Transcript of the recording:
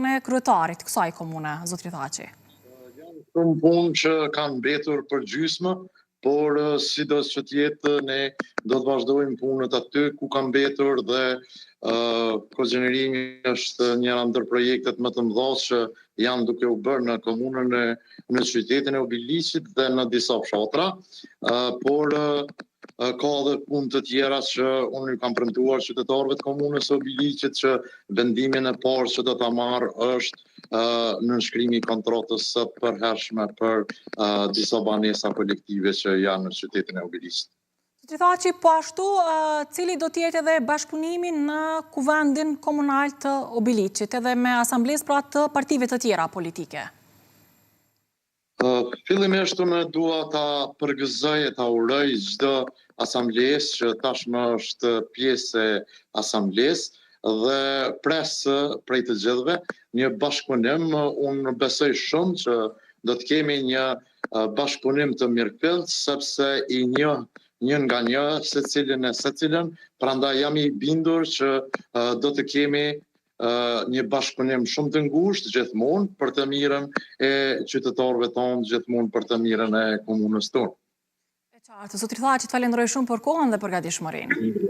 në kryetarit kësaj komune, zotri Thaçi? Janë shumë punë që kanë mbetur për gjysmë, por sidos që tjetë ne do të vazhdojmë punët aty ku kanë mbetur dhe kogenerimi është një ndër projektet më të mëdha që janë duke u bërë në komunën në qytetin e Obiliqit dhe në disa fshatra, por ka dhe punë të tjera që unë kam premtuar qytetarëve të komunës së Obiliqit që vendimin e parë që do ta marr është nënshkrimi i kontratës së përhershme për disa banesa kolektive që janë në qytetin e Obiliqit. Zotri Thaçi, po ashtu, cili do t'jetë edhe bashkëpunimi në kuvendin komunal të Obiliqit, edhe me asamblesë pra të partive të tjera politike? Fillimisht unë dua ta përgëzoj e ta uroj çdo asamblesë që tashmë është pjesë e asamblesë dhe pres prej të gjithëve një bashkëpunim. Unë besoj shumë që do të kemi një bashkëpunim të mirëfillt, sepse i një nga një secilin, prandaj jam i bindur që do të kemi një bashkëpunim shumë të ngushtë gjithmonë për të mirën e qytetarëve tonë, gjithmonë për të mirën e komunës tonë. E qartë, zotri Thaçi, të falenderoj shumë për kohën dhe për gatishmërinë.